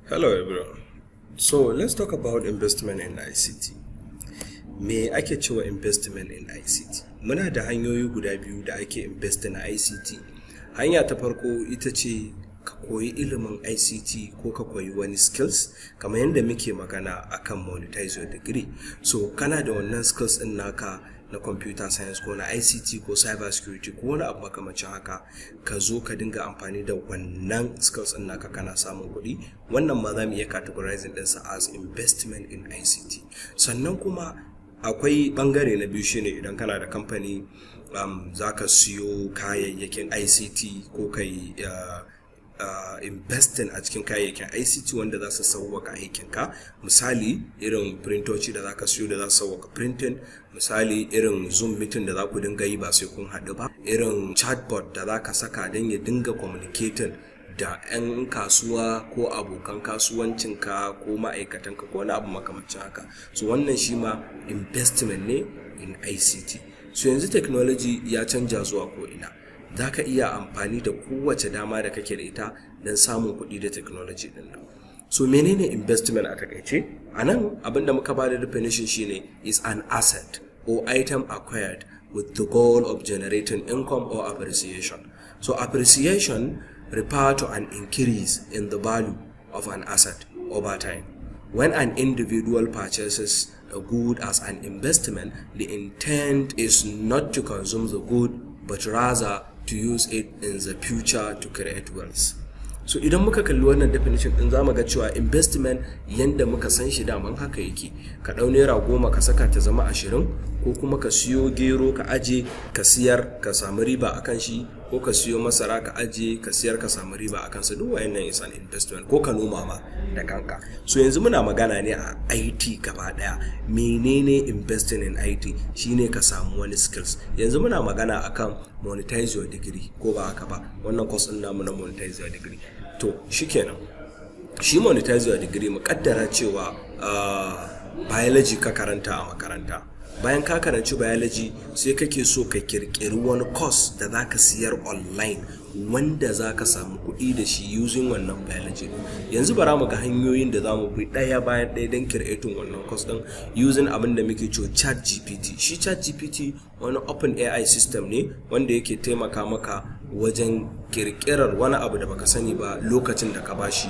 Hello everyone. So let's talk about investment in ICT. Me ake cewa investment in ICT? Muna da hanyoyi guda biyu da ake invest in ICT. Hanya ta farko ita ce ka koyi ilimin ICT ko ka koyi wani skills kamar yadda muke magana akan monetize your degree. So kana da wannan skills din naka na computer science ko na ICT ko cybersecurity ko wani abu makamancin haka, ka zo ka dinga amfani da wannan skills din naka kana samun kuɗi. Wannan ma za mu iya categorizing ɗinsa as investment in ICT. Sannan kuma akwai bangare na biyu shine idan kana da kamfani za ka siyo kayayyakin ICT ko kai investing a cikin kayayyakin ICT wanda za su sauwaka aikinka. Misali irin printoci da za ka siyo da za su sauwaka printing, misali irin zoom meeting da za ku dinga yi ba sai kun haɗu ba, irin chatbot da za ka saka don ya dinga communicating da 'yan kasuwa ko abokan kasuwancinka ko ma'aikatanka ko wani abu makamancin haka. So wannan shi ma investment ne in ICT. So yanzu technology ya canja zuwa ko ina, za ka iya amfani da kowace dama da kake da ita don samun kuɗi da technology din nan. So menene investment a takaice? A nan abinda muka ba da definition shine is an asset or item acquired with the goal of generating income or appreciation. So appreciation refer to an increase in the value of an asset over time. When an individual purchases a good as an investment, the intent is not to consume the good, but rather to use it in the future to create wealth. So idan muka kalli wannan definition din zamu ga cewa investment yanda muka san shi daman haka yake. Ka dau naira 10 ka saka ta zama 20, ko kuma ka siyo gero ka aje ka siyar ka samu riba akan shi, ko ka siyo masara ka aje ka siyar ka samu riba akan sa. Duk wayannan is an investment, ko ka noma ma da kanka. So yanzu muna magana ne a IT gaba daya. Menene investing in IT? Shine ka samu wani skills. Yanzu muna magana akan monetize your degree, ko ba haka ba? Wannan course din namu na monetize your degree. To shikenan, shi monetize your degree mu kaddara cewa biology ka karanta a makaranta. Bayan ka karanci biology sai kake so ka kirkiri wani course da zaka siyar online wanda zaka samu kuɗi da shi using wannan biology. Yanzu bara mu ga hanyoyin da zamu bi ɗaya bayan ɗaya don creating wannan course din using abin da muke cewa ChatGPT. Shi ChatGPT wani open AI system ne wanda yake taimaka maka wajen kirkirar wani abu da baka sani ba lokacin da ka bashi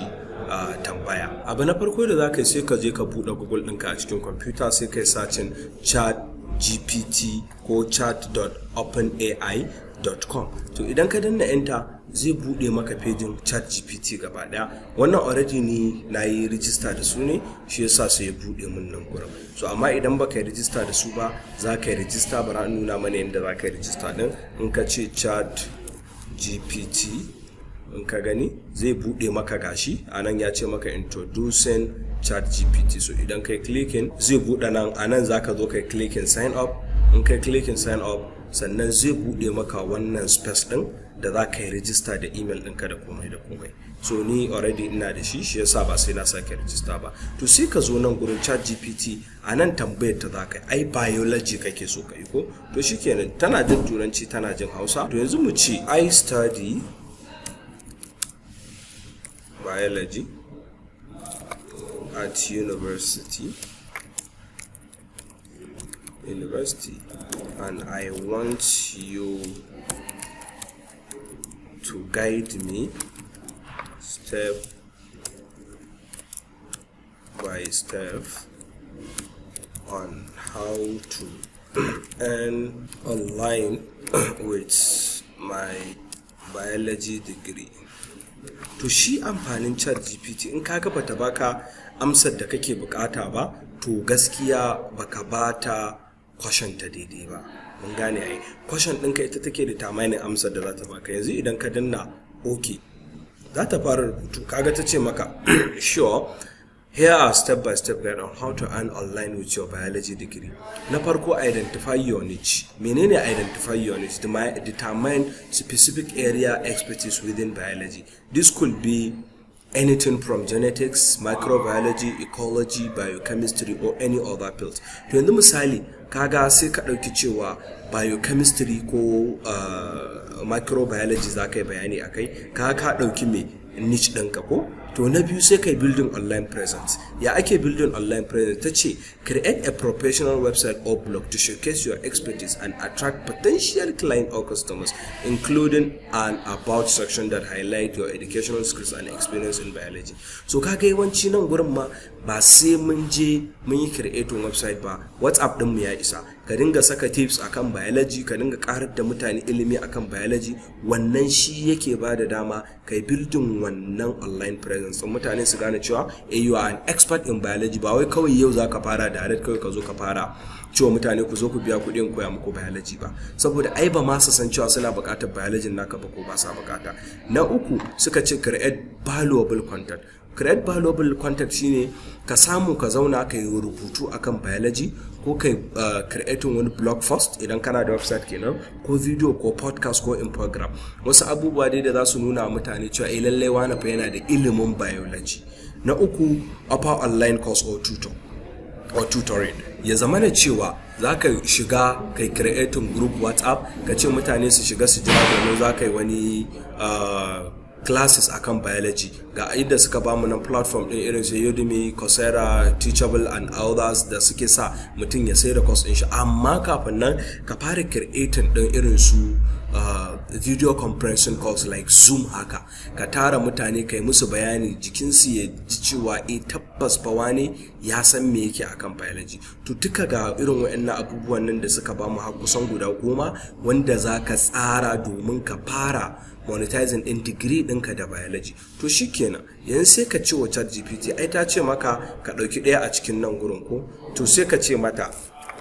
tambaya. Abu na farko da zaka yi sai ka je ka buɗe Google ɗinka a cikin computer, sai kai searching ChatGPT ko chat.openai.com. to idan ka danna enter zai buɗe maka pejin ChatGPT gaba ɗaya. Wannan already ni nayi register da su ne, shi yasa sai ya buɗe min nan gurin. So amma idan baka yi register da su ba, za ka yi register. Bara nuna mana yadda za ka yi register din. In ka ce ChatGPT, in ka gani zai bude maka gashi anan ya ce maka introducing ChatGPT. So idan kai clicking zai bude nan, anan zaka zo kai clicking sign up. In kai clicking sign up, sannan zai bude maka wannan space din da za ka yi register da email ɗinka da komai da komai. So ni already ina da shi yasa ba sai na sake register ba. To sai ka zo nan gurin ChatGPT, anan tambayar ta za ka yi ai biology kake so ka yi ko? To shikenan, tana jin turanci tana jin Hausa. To yanzu mu ce I study biology at university and I want you to guide me step by step on how to earn online with my biology degree. To shi amfanin ChatGPT, in ka bata baka amsar da kake bukata ba, to gaskiya baka bata question ta daidai ba. Mun gane ai, question ɗinka ita take determining amsar da za ta baka. Yanzu idan ka danna okay, za ta fara rubutu. Kaga ta ce maka sure, here are step by step guide on how to earn online with your biology degree. Na farko, identify your niche. Menene identify your niche? Determine specific area expertise within biology. This could be anything from genetics, microbiology, ecology, biochemistry, or any other field. To yanzu misali, kaga sai ka dauki cewa biochemistry ko microbiology za ka yi bayani akai, ka dauki me niche ɗinka ko? To na biyu sai kai building online presence. Ya ake building online presence? Ta ce create a professional website or blog to showcase your expertise and attract potential client or customers, including an about section that highlight your educational skills and experience in biology. So kaga yawanci nan gurin ma ba sai mun je mun yi creating website ba, WhatsApp din mu ya isa. Ka dinga saka tips akan biology, ka dinga karar da mutane ilimi akan biology, wannan shi yake ba da dama kai building wannan online presence. So mutane su gane cewa you are an expert in biology, ba wai kawai yau zaka fara direct kawai ka zo ka fara cewa mutane ku zo ku biya kuɗin koya muku biology ba, saboda ai ba ma su san cewa suna buƙatar biology naka ba ko ba sa buƙata. Na uku suka ce create valuable content. Create valuable content shine ka samu ka zauna ka yi rubutu akan biology, ko kai creating wani blog post idan kana da website kenan, ko video ko podcast ko infograph, wasu abubuwa dai da za su nuna mutane cewa lallai wani fa yana da ilimin biology. Na uku upper online course or tutoring. Ya zama da cewa za ka shiga kai creating group WhatsApp, ka ce mutane su shiga su jira domin za ka yi wani classes akan biology. Ga inda suka bamu nan platform din irin su Udemy, Coursera, Teachable and others da suke sa mutum ya sai da course din shi. Amma kafin nan ka fara creating din irin su video comprehension course like Zoom haka, ka tara mutane kai musu bayani jikinsu ya ji cewa tabbas fa wani ya san me yake akan biology. To duka ga irin waɗannan abubuwan nan da suka bamu har kusan guda 10 wanda zaka tsara domin ka fara monetizing din degree ɗinka da biology. To shikenan yanzu sai ka ce wa ChatGPT, ai ta ce maka ka ɗauki ɗaya a cikin nan gurin ko, to sai ka ce mata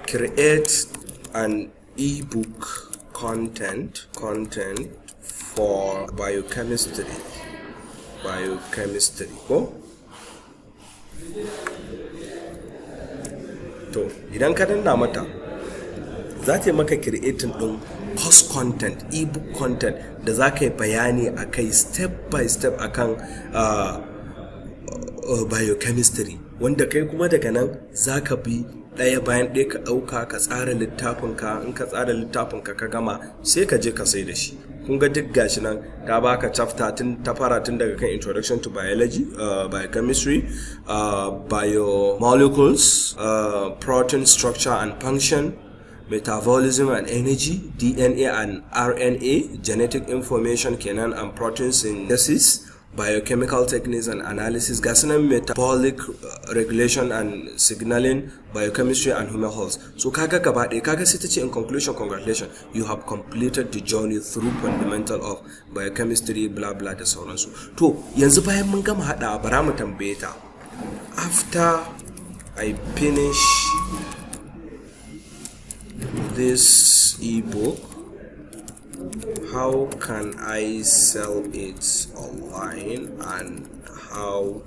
create an ebook content for biochemistry ko. To idan ka danna mata za ta yi maka creating din course content, ebook content da za ka yi bayani a kai step by step akan biochemistry, wanda kai kuma daga nan za ka bi ɗaya bayan ɗaya ka ɗauka ka tsara littafinka. In ka tsara littafinka ka gama sai ka je ka sai da shi. Kun ga duk gashi nan ta baka chapter ta fara tun daga kan introduction to biology, biochemistry, biomolecules, protein structure and function, metabolism and energy, DNA and RNA, genetic information kenan and protein synthesis, biochemical techniques and analysis, gasoline metabolic regulation and signaling, biochemistry and human health. So kaga gaba ɗaya, kaga sai ta ce in conclusion, congratulations, you have completed the journey through fundamental of biochemistry blah blah da sauransu. To yanzu bayan mun gama haɗa bara mu tambaye ta, after I finish this ebook, how can I sell it online and how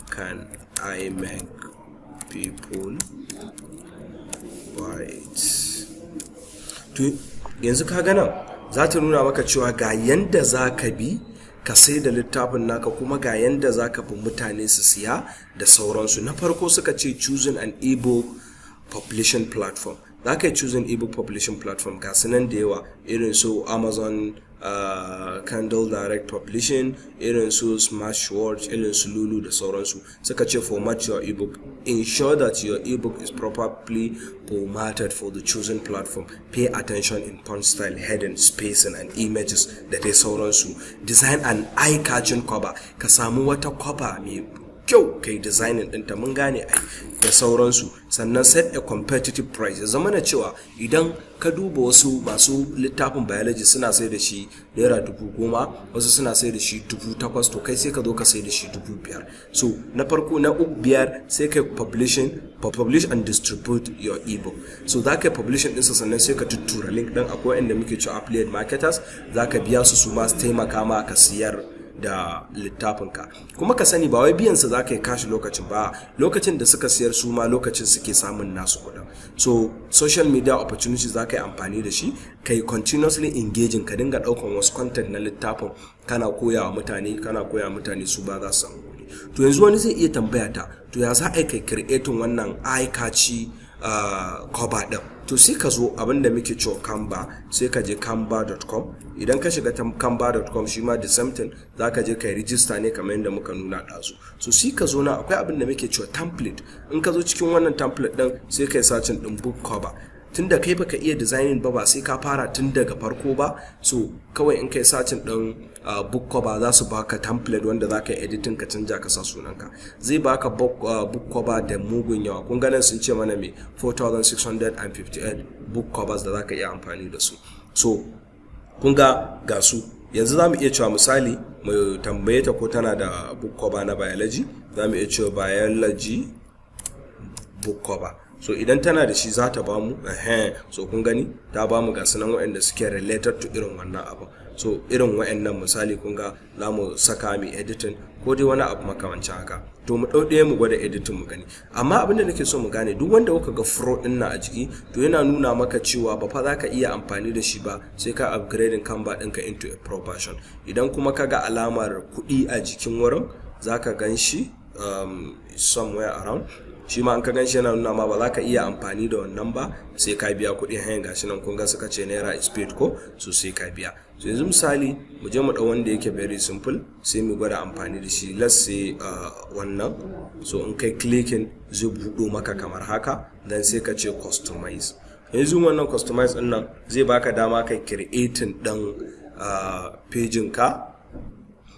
can I make people buy it? To yanzu ka gana za ta nuna maka cewa ga yanda za ka bi ka sai da littafin naka, kuma ga yanda za ka bi mutane su siya da sauransu. Na farko suka ce choosing an ebook publishing platform. Za ka yi choosing ebook publishing platform ga sunan da yawa, irin su Amazon, Kindle Direct Publishing, irin su Smashwords, irin su Lulu da sauransu. Suka ce format your ebook. Ensure that your ebook is properly formatted for the chosen platform. Pay attention in font style, heading, spacing and images da dai sauransu. Design an eye-catching cover. Ka samu wata cover mai kyau kai designing ɗinta, mun gane ai da sauransu. Sannan set a competitive price. Ya zama na cewa idan ka duba wasu masu littafin biology suna sai da shi naira 10,000, wasu suna sai da shi 8,000, to kai sai ka zo ka sai da shi 5,000. So na farko na 5,000 sai kai publish and distribute your ebook. So za ka yi publishing ɗinsa, sannan sai ka tuttura link ɗin. Akwai inda muke cewa affiliate marketers, za ka biya su ma su taimaka ma ka siyar da littafinka. Kuma ka sani ba wai biyansa za ka yi kashi lokacin ba, lokacin da suka siyar su ma lokacin suke samun nasu kuɗin. So social media opportunities za ka yi amfani da shi, ka yi continuously engaging, ka dinga ɗaukan wasu content na littafin kana koya wa mutane su ba za su samu kuɗi. To yanzu wani zai iya tambaya ta, to ya za a yi kai creating wannan eye-catchy cover ɗin? to sai ka zo abinda muke cewa Canva, sai ka je canva.com. idan ka shiga canva.com shi ma the same thing, zaka je kai register ne kamar yadda muka nuna dazu. So sai ka zo na akwai abinda muke cewa template. In ka zo cikin wannan template din sai kai searching din book cover. Tunda kai baka iya designing ba sai ka fara tun daga farko ba, so kawai in kai searching din book cover za su baka template wanda za ka yi editing ka canja ka sa sunanka. Zai baka book cover da mugun yawa. Kun ganin sun ce mana me 4658 book covers da za ka iya amfani da su. So kun ga su yanzu za mu iya cewa misali mu tambaye ta ko tana da book cover na biology. Za mu iya cewa biology book cover. So idan tana da shi za ta ba mu, so kun gani ta ba mu ga sunan waɗanda suke related to irin wannan abu. So irin waɗannan misali kun ga za mu saka mai editing ko dai wani abu makamancin haka. To mu ɗaya mu gwada editing mu gani. Amma abin da nake so mu gane, duk wanda kuka ga fraud ɗin na a jiki, to yana nuna maka cewa ba fa za ka iya amfani da shi ba sai ka upgrading Canva ɗinka into a pro version. Idan kuma ka ga alamar kuɗi a jikin wurin, za ka gan shi somewhere around. Shi ma an ka ganshi yana nuna ma ba za ka iya amfani da wannan ba sai ka biya kuɗin hanyar. Gashi nan kun ga suka ce naira is paid ko, so sai ka biya. So yanzu misali mu je mu ɗau wanda yake very simple sai mu gwada amfani da shi. Let's say wannan, so in kai clicking zai buɗo maka kamar haka, dan sai ka ce customize. Yanzu wannan customize ɗin nan zai baka dama kai creating ɗin pagin ka.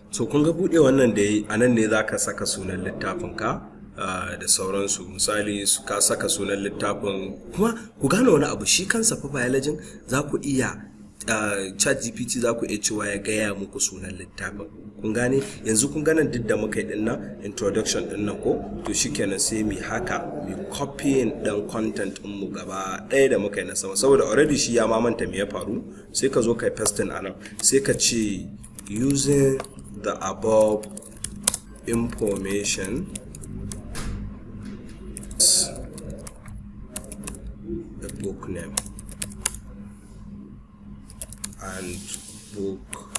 So kun ga buɗe wannan da yi anan ne zaka saka sunan littafin ka da sauransu. Misali ka saka sunan littafin, kuma ku gane wani abu, shi kansa fa biology za ku iya ChatGPT za ku iya cewa ya gaya muku sunan littafin. Kun gane yanzu kun ganin duk da muka yi dinnan introduction dinnan ko, to shikenan sai mu haka mu copying dan content din mu gaba ɗaya da muka yi na sama, saboda already shi ya mamanta me ya faru. Sai ka zo kai pasting anan, sai ka ce using the above information, the book name and book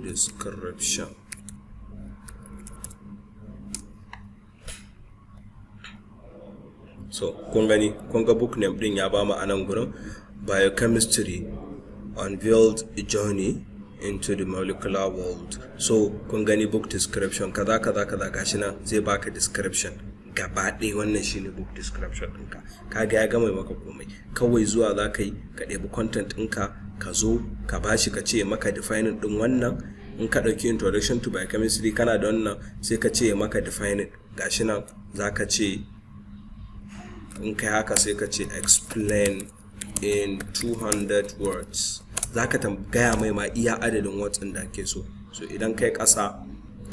description. So kun gani, kun ga book name din ya ba mu anan gurin biochemistry unveiled a journey into the molecular world. So kun gani book description kaza gashi nan zai baka description gaba ɗaya. Wannan shine book description ɗinka. Kaga ya gama maka komai, kawai zuwa za ka yi ka ɗebi content ɗinka ka zo ka bashi ka ce maka defining ɗin wannan. In ka ɗauki introduction to biochemistry kana da wannan, sai ka ce maka defining. Gashi nan za ka ce, in kai haka sai ka ce explain in 200 words. Za ka gaya mai ma iya adadin words ɗin da ake so. So idan kai ƙasa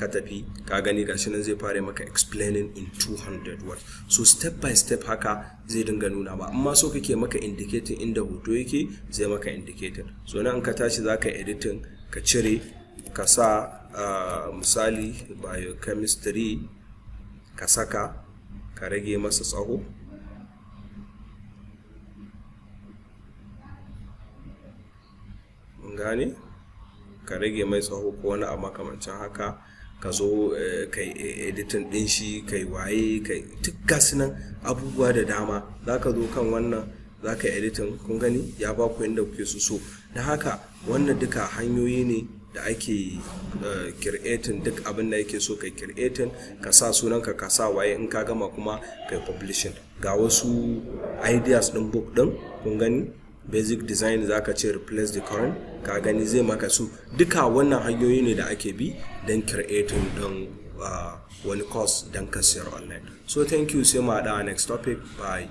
ka tafi ka gani gashi nan zai fara maka explaining in 200 words. So step by step haka zai dinga nuna ba. Amma so kake maka indicating inda hoto yake, zai maka indicating. So nan ka tashi za ka editing, ka cire ka sa misali biochemistry ka saka, ka rage masa tsaho. Gane ka rage mai tsaho ko wani abu makamancin haka, ka zo kai editing din shi, kai waye, kai duk gasu nan abubuwa da dama. Za ka zo kan wannan za ka editing. Kun gani ya ba ku inda kuke so. Da haka wannan duka hanyoyi ne da ake creating duk abin da yake so kai creating, ka sa sunanka, ka sa waye, in ka gama kuma kai publishing. Ga wasu ideas din book din kun gani, basic design zaka ce replace the current, ka gani zai maka su. Duka wannan hanyoyi ne da ake bi don creating don wani course don ka siyar online. So thank you, sai mu haɗa next topic. Bye.